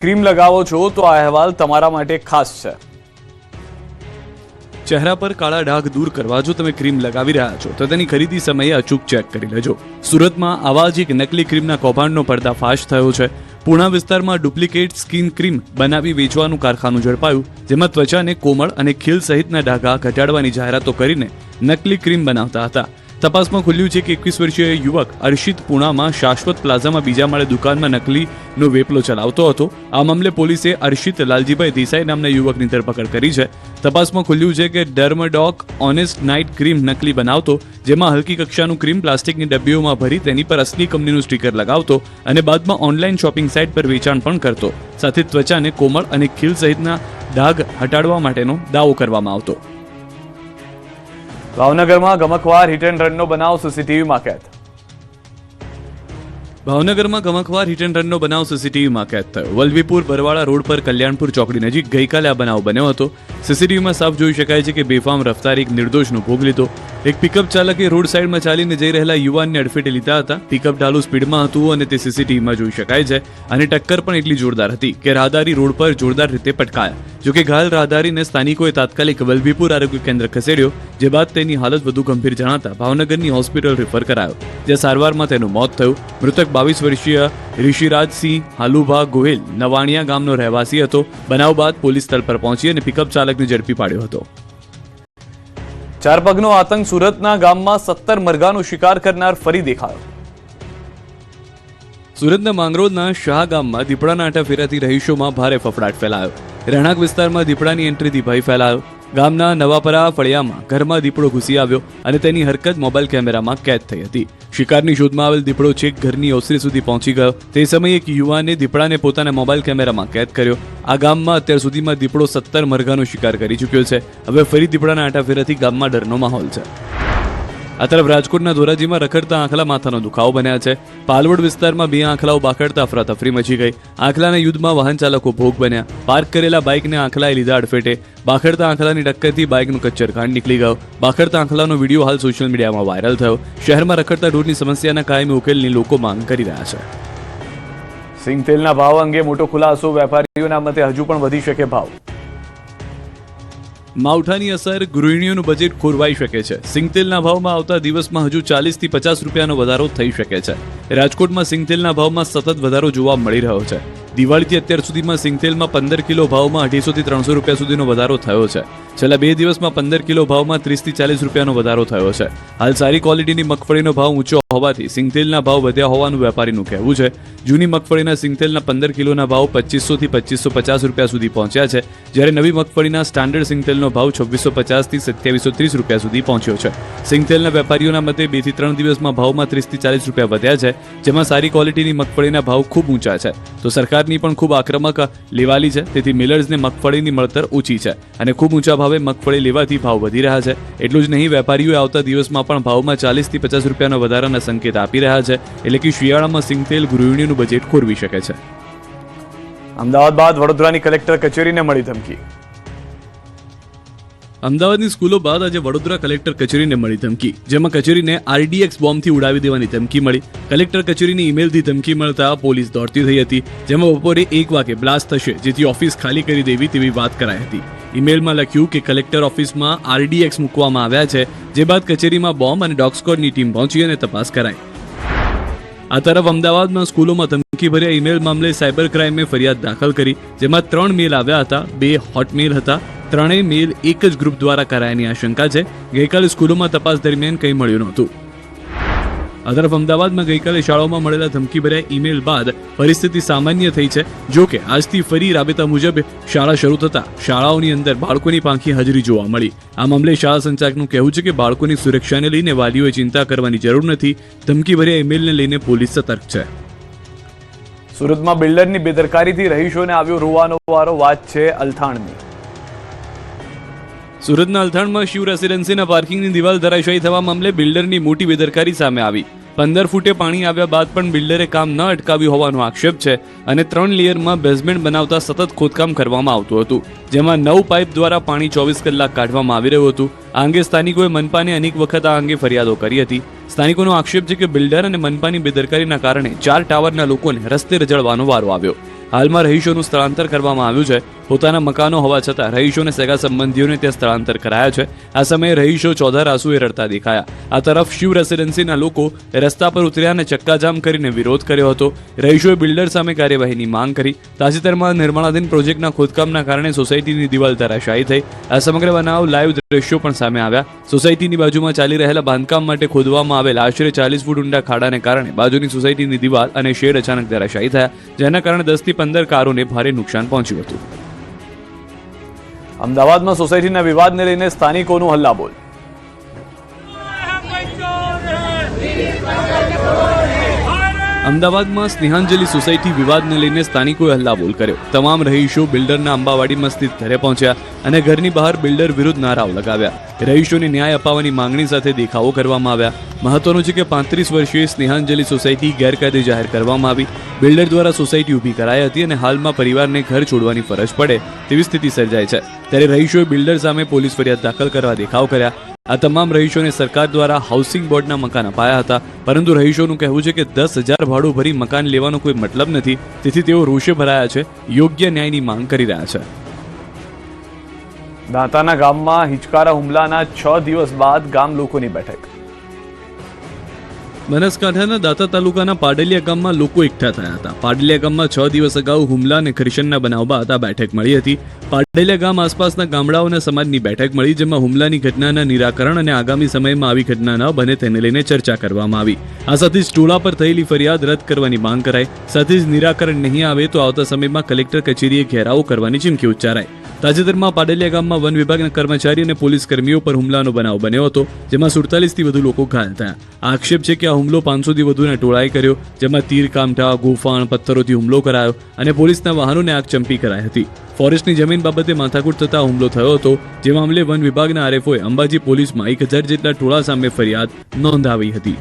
Cream લગાવો છો તો આ અહેવાલ તમારા માટે ખાસ છે। ચહેરા પર કાળા ડાઘ દૂર કરવા જો તમે ક્રીમ લગાવી રહ્યા છો તો તેની ખરીદી સમયે અચૂક ચેક કરી લેજો। સુરતમાં આવા જ એક નકલી ક્રીમના કૌભાંડનો પર્દાફાશ થયો છે। પૂર્ણા વિસ્તારમાં ડુપ્લિકેટ સ્કિન ક્રીમ બનાવી વેચવાનું કારખાનું ઝડપાયું, જેમાં ત્વચાને કોમળ અને ખીલ સહિતના ડાઘા ઘટાડવાની જાહેરાતો કરીને નકલી ક્રીમ બનાવતા હતા। તપાસમાં ખુલ્યું છે કે 21 વર્ષીય યુવક અર્શિત પૂણામાં શાશ્વત પ્લાઝામાં બીજા માળે દુકાનમાં નકલીનો વેપલો ચલાવતો હતો। આ મામલે પોલીસે અર્શિત લાલજીભાઈ દેસાઈ નામના યુવકની ધરપકડ કરી છે। તપાસમાં ખુલ્યું છે કે ડર્મડોક ઓનેસ્ટ નાઇટ ક્રીમ નકલી બનાવતો, જેમાં હલકી કક્ષાનું ક્રીમ પ્લાસ્ટિકની ડબ્બીઓમાં ભરી તેની પર અસલી કંપનીનું સ્ટીકર લગાવતો અને બાદમાં ઓનલાઈન શોપિંગ સાઇટ પર વેચાણ પણ કરતો। સાથે ત્વચાને કોમળ અને ખીલ સહિતના ડાઘ હટાડવા માટેનો દાવો કરવામાં આવતો। ભાવનગરમાં ગમકવાર હિટ એન્ડ રનનો બનાવ સીસીટીવીમાં કેદ। ભાવનગરમાં ગમકવાર હિટ એન્ડ રનનો બનાવ સીસીટીવીમાં કેદ થયો। વલભીપુર બરવાળા રોડ પર કલ્યાણપુર ચોકડી નજીક ગઈકાલે આ બનાવ બન્યો હતો। સીસીટીવીમાં સાફ જોઈ શકાય છે કે બેફામ રફતારે એક નિર્દોષનો ભોગ લીધો। એક પિકઅપ ચાલકે રોડ સાઈડમાં ચાલીને જઈ રહેલા યુવાનને અડફેટે લીધા હતા। પિકઅપ ઢાલુ સ્પીડમાં હતું અને તે સીસીટીવીમાં જોઈ શકાય છે અને ટક્કર પણ એટલી જોરદાર હતી કે રાહદારી રોડ પર જોરદાર રીતે પટકાયા। જોકે ઘાયલ રાહદારીને સ્થાનિકોએ તાત્કાલિક વલભીપુર આરોગ્ય કેન્દ્ર ખસેડ્યો, જે બાદ તેની હાલત વધુ ગંભીર જણાતા ભાવનગરની હોસ્પિટલ રેફર કરાયો, જ્યાં સારવારમાં તેનું મોત થયું। મૃતક 22 વર્ષીય ઋષિરાજસિંહ હાલુભા ગોહિલ નવાણિયા ગામનો રહેવાસી હતો। બનાવ બાદ પોલીસ સ્થળ પર પહોંચી અને પિકઅપ ચાલકને ઝડપી પાડ્યો હતો। ચાર પગનો આતંક સુરતના ગામમાં 17 મરઘાનો શિકાર કરનાર ફરી દેખાયો। સુરતના માંગરોળના શાહ ગામમાં દીપડાના આટા ફેરાથી રહીશોમાં ભારે ફફડાટ ફેલાયો। રહેણાંક વિસ્તારમાં દીપડાની એન્ટ્રીથી ભય ફેલાયો। ગામના નવાપરા ફળિયામાં ઘરમાં દીપડો ઘૂસી આવ્યો અને તેની હરકત મોબાઈલ કેમેરામાં કેદ થઈ હતી। શિકારની શોધમાં આવેલ દીપડો છેક ઘરની ઓસરી સુધી પહોંચી ગયો। તે સમયે એક યુવાને દીપડાને પોતાના મોબાઈલ કેમેરામાં કેદ કર્યો। આ ગામમાં અત્યાર સુધીમાં દીપડો 17 મરઘાનો શિકાર કરી ચૂક્યો છે। હવે ફરી દીપડાના આટા ફેરાથી ગામમાં ડરનો માહોલ છે। આ તરફ રાજકોટના ધોરાજીમાં રખડતા આંખલા માથાનો દુખાવો બન્યા છે। પાલવડ વિસ્તારમાં 2 આંખલાઓ બાખડતા અફરાતફરી મચી ગઈ। આંખલાના યુદ્ધમાં વાહન ચાલકો ભોગ બન્યા। પાર્ક કરેલા બાઇકને આંખલાએ લીધા અડફેટે। બાખડતા આંખલાની ટક્કરથી બાઇકનું કચ્ચરઘાણ નીકળી ગયો। બાખડતા આંખલાનો વિડીયો હાલ સોશિયલ મીડિયામાં વાયરલ થયો। શહેરમાં રખડતા ઢોરની સમસ્યાના કાયમી ઉકેલની લોકો માંગ કરી રહ્યા છે। સિંગતેલના ભાવ અંગે મોટો ખુલાસો। વેપારીઓના મતે હજુ પણ વધી શકે ભાવ। માવઠાની અસર ગૃહિણીઓનું બજેટ ખોરવાઈ શકે છે। સિંગતેલના ભાવમાં આવતા દિવસમાં હજુ 40 થી 50 રૂપિયાનો વધારો થઈ શકે છે। રાજકોટમાં સિંગતેલના ભાવમાં સતત વધારો જોવા મળી રહ્યો છે। દિવાળીથી અત્યાર સુધીમાં સિંગતેલમાં 15 કિલો ભાવમાં 250 થી 300 રૂપિયા સુધીનો વધારો થયો છે। છેલ્લા 2 દિવસમાં 15 કિલો ભાવમાં 30 થી 40 રૂપિયાનો વધારો થયો છે। હાલ સારી ક્વોલિટીની મગફળીનો ભાવ ઊંચો હોવાથી સિંગતેલના ભાવ વધ્યા હોવાનું વેપારીનું કહેવું છે। જૂની મગફળીના સિંગતેલના 15 કિલોના ભાવ 2500 થી 2550 રૂપિયા સુધી પહોંચ્યા છે, જ્યારે નવી મગફળીના સ્ટાન્ડર્ડ સિંગતેલનો ભાવ 2650 થી 2730 રૂપિયા સુધી પહોંચ્યો છે। સિંગતેલના વેપારીઓના મતે 2 થી 3 દિવસમાં ભાવમાં 30 થી 40 રૂપિયા વધ્યા છે, જેમાં સારી ક્વોલિટીની મગફળીના ભાવ ખૂબ ઊંચા છે। તો સરકારની પણ ખૂબ આક્રમક લેવાલી છે, તેથી મિલર્સને મગફળીની મળતર ઓછી છે અને ખૂબ ઊંચા ભાવે મગફળી લેવાથી ભાવ વધી રહ્યા છે। એટલું જ નહીં, વેપારીઓએ આવતા દિવસમાં પણ ભાવમાં 40 થી 50 રૂપિયાનો વધારાના સંકેત આપી રહ્યા છે, એટલે કે શિયાળામાં સિંગતેલ ગૃહિણીનું બજેટ ખોરવી શકે છે। અમદાવાદ બાદ વડોદરાની કલેક્ટર કચેરીને મળી ધમકી। અમદાવાદની સ્કૂલો બાદ આજે વડોદરા કલેક્ટર કચેરીને મળી ધમકી, જેમાં કચેરીને RDX બોમ્બથી ઉડાવી દેવાની ધમકી મળી। કલેક્ટર કચેરીની ઈમેલથી ધમકી મળતા પોલીસ દોડતી થઈ હતી, જેમાં બપોરે 1 વાગે બ્લાસ્ટ થશે, જેથી ઓફિસ ખાલી કરી દેવી તેવી વાત કરાઈ હતી। ઈમેલમાં લખ્યું કે કલેક્ટર ઓફિસમાં RDX મૂકવામાં આવ્યા છે, જે બાદ કચેરીમાં બોમ્બ અને ડોગ સ્ક્વોડની ટીમ પહોંચી અને તપાસ કરાઈ। આ તરફ અમદાવાદમાં સ્કૂલોમાં ધમકી ભર્યા ઈમેલ મામલે સાયબર ક્રાઇમે ફરિયાદ દાખલ કરી, જેમાં 3 મેલ આવ્યા હતા। 2 હોટ મેલ હતા। ત્રણેય મેલ એક જ ગ્રુપ દ્વારા કરાયાની આશંકા છે। ગઈકાલે સ્કૂલોમાં તપાસ દરમિયાન કંઈ મળ્યું નહોતું। આ તરફ અમદાવાદમાં ગઈકાલે શાળાઓમાં મળેલા ધમકી ભર્યા ઈમેલ બાદ પરિસ્થિતિ સામાન્ય થઈ છે। જો કે આજથી ફરી રાબેતા મુજબ શાળા શરૂ થતા શાળાઓની અંદર બાળકોની પાંખી હાજરી જોવા મળી। આ મામલે શાળા સંચાલકનું કહેવું છે કે બાળકોની સુરક્ષાને લઈને વાલીઓએ ચિંતા કરવાની જરૂર નથી। ધમકી ભર્યા ઈમેલને લઈને પોલીસ સતર્ક છે। સુરતમાં બિલ્ડરની બેદરકારીથી રહીશોને આવ્યો રોવાનો વારો। વાત છે અલથાણની। સુરતના અલથાણમાં શિવ રેસિડેન્સીના પાર્કિંગની દિવાલ ધરાશાયી થવા મામલે બિલ્ડરની મોટી બેદરકારી સામે આવી। 15 ફૂટે પાણી આવ્યા બાદ પણ બિલ્ડરે કામ ન અટકાવ્યું હોવાનો આક્ષેપ છે અને 3 લેયરમાં બેઝમેન્ટ બનાવતા સતત ખોદકામ કરવામાં આવતું હતું, જેમાં 9 પાઇપ દ્વારા પાણી 24 કલાક કાઢવામાં આવી રહ્યું હતું। આ અંગે સ્થાનિકોએ મનપાને અનેક વખત આ અંગે ફરિયાદો કરી હતી। સ્થાનિકોનો આક્ષેપ છે કે બિલ્ડર અને મનપાની બેદરકારીના કારણે 4 ટાવરના લોકોને રસ્તે રજળવાનો વારો આવ્યો। હાલમાં રહીશોનું સ્થળાંતર કરવામાં આવ્યું છે. પોતાના મકાનો હોવા છતાં રહીશોને સગા સંબંધીઓને ત્યાં સ્થળાંતર કરાયા છે. આ સમયે રહીશો ચોધાર આંસુએ રડતા દેખાયા. આ તરફ શિવ રેસિડેન્સીના લોકો રસ્તા પર ઉતર્યા અને ચક્કાજામ કરીને વિરોધ કર્યો હતો. રહીશોએ બિલ્ડર સામે કાર્યવાહીની માંગ કરી. તાજેતરમાં નિર્માણાધીન પ્રોજેક્ટના ખોદકામના કારણે સોસાયટીની દિવાલ ધરાશાયી થઈ. આ સમગ્ર બનાવ લાઈવ દ્રશ્યો પણ સામે આવ્યા. સોસાયટીની બાજુમાં ચાલી રહેલા બાંધકામ માટે ખોદવામાં આવેલા આશરે 40 ફૂટ ઊંડા ખાડાને કારણે બાજુની સોસાયટીની દિવાલ અને શેડ અચાનક ધરાશાયી થયા, જેના કારણે 10 થી 15 કારોને ભારે નુકસાન પહોંચ્યું હતું. અમદાવાદમાં સોસાયટીના વિવાદને લઈને સ્થાનિકોનું હલ્લાબોલ. અમદાવાદમાં સ્નેહાંજલિ સોસાયટી વિવાદને લઈને સ્થાનિકોએ હલ્લાબોલ કર્યો. તમામ રહીશો બિલ્ડરના અંબાવાડીમાં સ્થિત ઘરે પહોંચ્યા અને ઘરની બહાર બિલ્ડર વિરુદ્ધ નારાઓ લગાવ્યા. રહીશોને ન્યાય અપાવવાની માંગણી સાથે દેખાવો કરવામાં આવ્યા. મહત્વનું છે કે 35 વર્ષીય સ્નેહાંજલિ સોસાયટી ગેરકાયદે જાહેર કરવામાં આવી. બિલ્ડર દ્વારા સોસાયટી ઊભી કરાઈ હતી અને હાલમાં પરિવારને ઘર છોડવાની ફરજ પડે તેવી સ્થિતિ સર્જાઈ છે. ત્યારે રહીશોએ બિલ્ડર સામે પોલીસ ફરિયાદ દાખલ કરવા દેખાવ કર્યા. આ તમામ રહીશોને સરકાર દ્વારા હાઉસિંગ બોર્ડના મકાન અપાયા હતા, પરંતુ રહીશોનું કહેવું છે કે 10,000 ભાડું ભરી મકાન લેવાનો કોઈ મતલબ નથી. તેથી તેઓ રોષે ભરાયા છે, યોગ્ય ન્યાયની માંગ કરી રહ્યા છે. દાંતાના ગામમાં હિચકારા હુમલાના 6 દિવસ બાદ ગામ લોકોની બેઠક. બનાસકાંઠાના દાંતા તાલુકાના પાડલિયા ગામમાં લોકો એકઠા થયા હતા. પાડલિયા ગામમાં 6 દિવસ અગાઉ હુમલા અને ઘર્ષણના બનાવ બાદ આ બેઠક મળી હતી. પાડલિયા ગામ આસપાસના ગામડાઓના સમાજની બેઠક મળી, જેમાં હુમલાની ઘટનાના નિરાકરણ અને આગામી સમયમાં આવી ઘટના ન બને તેને લઈને ચર્ચા કરવામાં આવી. આ સાથે જ ટોળા પર થયેલી ફરિયાદ રદ કરવાની માંગ કરાઈ. સાથે જ નિરાકરણ નહીં આવે તો આવતા સમયમાં કલેક્ટર કચેરીએ ઘેરાવો કરવાની ચીમકી ઉચ્ચારાઈ. તાજેતરમાં પાડલિયા ગામમાં વન વિભાગના કર્મચારી અને પોલીસ કર્મીઓ પર હુમલાનો બનાવ બન્યો હતો, જેમાં 47 થી વધુ લોકો ઘાયલ થયા. આક્ષેપ છે કે આ હુમલો 500 થી વધુને ટોળાએ કર્યો, જેમાં તીર કામઠા, ગોફાણ, પથ્થરોથી હુમલો કરાયો અને પોલીસના વાહનોને આગચંપી કરાઈ હતી. ફોરેસ્ટની જમીન બાબતે માથાકૂટ થતા હુમલો થયો હતો, જે મામલે વન વિભાગના આરએફઓએ અંબાજી પોલીસમાં 1000 જેટલા ટોળા સામે ફરિયાદ નોંધાવી હતી.